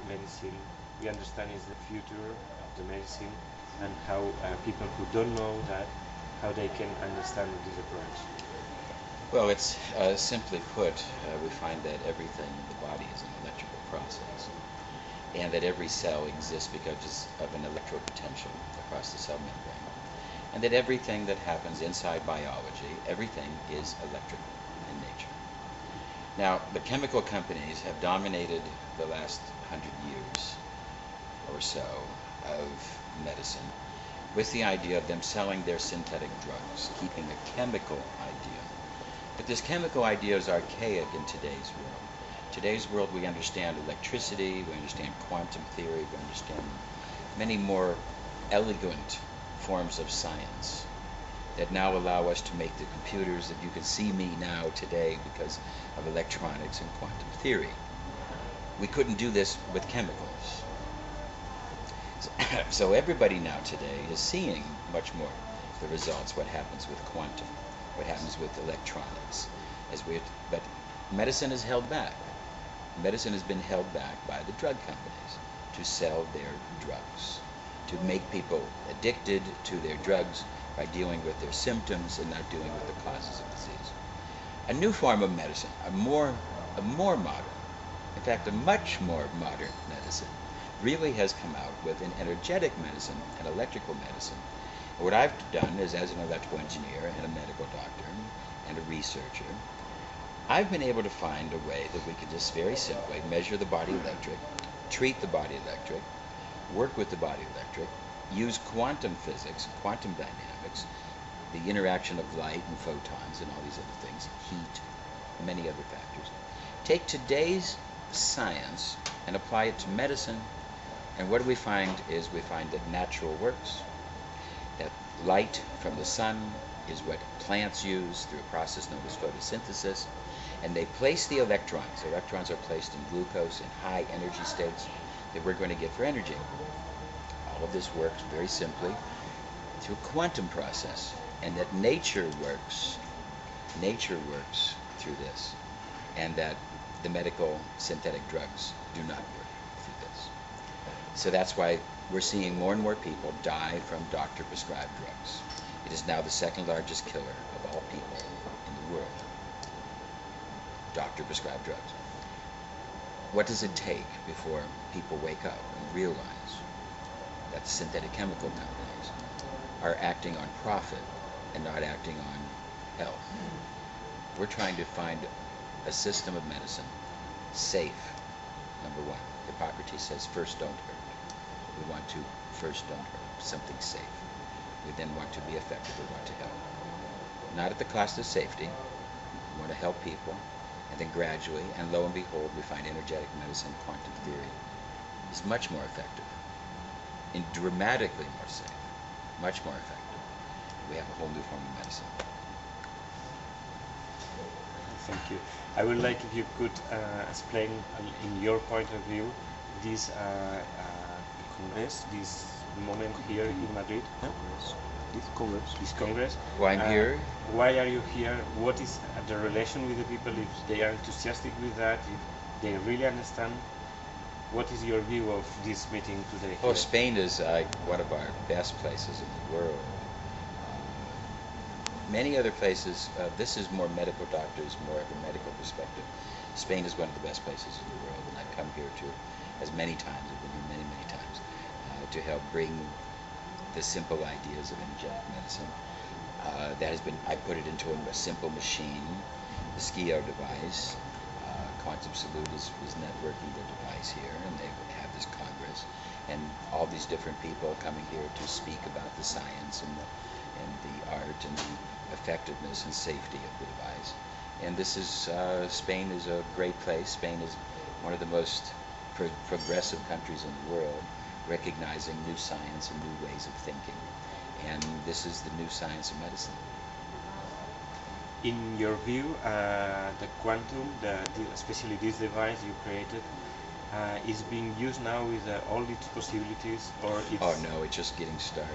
medicine, we understand is the future of the medicine, and how people who don't know that, how they can understand this approach. Well, it's simply put, we find that everything in the body is an electrical process, and that every cell exists because of an electrical potential across the cell membrane, and that everything that happens inside biology, everything is electrical in nature. Now, the chemical companies have dominated the last 100 years or so of medicine with the idea of them selling their synthetic drugs, keeping a chemical idea. But this chemical idea is archaic in today's world. Today's world, we understand electricity, we understand quantum theory, we understand many more elegant forms of science that now allow us to make the computers that you can see me now today because of electronics and quantum theory. We couldn't do this with chemicals. So everybody now today is seeing much more the results, what happens with quantum, what happens with electronics. But medicine is held back. Medicine has been held back by the drug companies to sell their drugs, to make people addicted to their drugs by dealing with their symptoms and not dealing with the causes of disease. A new form of medicine, a more modern, in fact a much more modern medicine, really has come out with an energetic medicine, an electrical medicine. And what I've done is, as an electrical engineer and a medical doctor and a researcher, I've been able to find a way that we can just very simply measure the body electric, treat the body electric, work with the body electric, use quantum physics, quantum dynamics, the interaction of light and photons and all these other things, heat, many other factors. Take today's science and apply it to medicine, and what do we find is we find that natural works, that light from the sun is what plants use through a process known as photosynthesis, and they place the electrons. The electrons are placed in glucose in high energy states that we're going to get for energy. All of this works very simply through a quantum process, and that nature works through this, and that the medical synthetic drugs do not work through this. So that's why we're seeing more and more people die from doctor-prescribed drugs. It is now the second largest killer of all people in the world. Doctor-prescribed drugs. What does it take before people wake up and realize that the synthetic chemical companies are acting on profit and not acting on health? We're trying to find a system of medicine safe, number one. Hippocrates says, first don't hurt. We want to first don't hurt, something safe. We then want to be effective, we want to help. Not at the cost of safety. We want to help people, and then gradually, and lo and behold, we find energetic medicine, quantum theory is much more effective, and dramatically more safe, much more effective. We have a whole new form of medicine. Thank you. I would like if you could explain in your point of view this Congress, this moment here in Madrid. Huh? This Congress. Why I'm here? Why are you here? What is the relation with the people? If they are enthusiastic with that, if they really understand, what is your view of this meeting today? Well, Spain is one of our best places in the world. Many other places, this is more medical doctors, more of a medical perspective. Spain is one of the best places in the world, and I've come here as many times, I've been here many, many times, to help bring the simple ideas of energetic medicine. I put it into a simple machine, the SCIO device. Quantum Salute is networking the device here, and they have this Congress, and all these different people coming here to speak about the science and the art and the effectiveness and safety of the device. And this is, Spain is a great place. Spain is one of the most progressive countries in the world, recognizing new science and new ways of thinking. And this is the new science of medicine. In your view, the quantum, especially this device you created, is being used now with all its possibilities, or it's... Oh no, it's just getting started.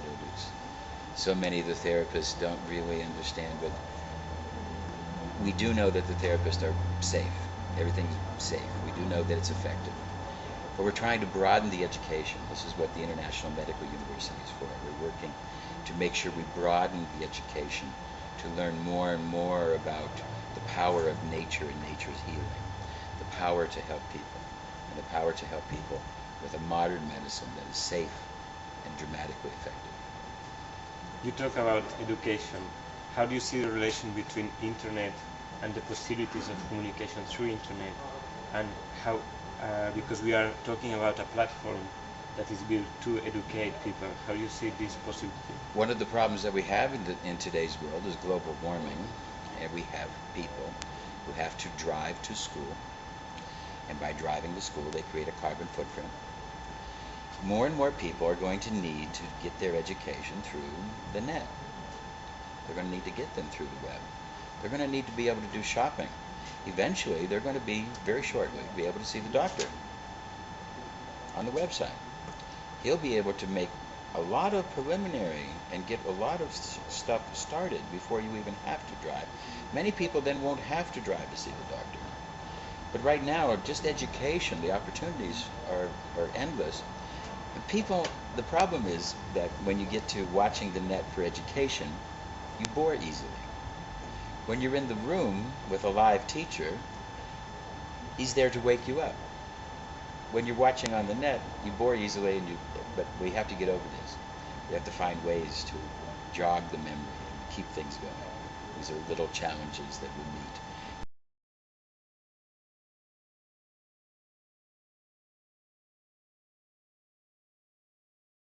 So many of the therapists don't really understand, but we do know that the therapists are safe. Everything's safe. We do know that it's effective. but we're trying to broaden the education. This is what the International Medical University is for. We're working to make sure we broaden the education to learn more and more about the power of nature and nature's healing, the power to help people, and the power to help people with a modern medicine that is safe and dramatically effective. You talk about education. How do you see the relation between internet and the possibilities of communication through internet, and how, because we are talking about a platform that is built to educate people, how do you see this possibility? One of the problems that we have in today's world is global warming, and we have people who have to drive to school, and by driving to school they create a carbon footprint. More and more people are going to need to get their education through the net. They're going to need to get them through the web. They're going to need to be able to do shopping. Eventually, they're going to be, very shortly, be able to see the doctor on the website. He'll be able to make a lot of preliminary and get a lot of stuff started before you even have to drive. Many people then won't have to drive to see the doctor. But right now, just education, the opportunities are endless. People, the problem is that when you get to watching the net for education, you bore easily. When you're in the room with a live teacher, he's there to wake you up. When you're watching on the net, you bore easily, but we have to get over this. We have to find ways to jog the memory and keep things going. These are little challenges that we meet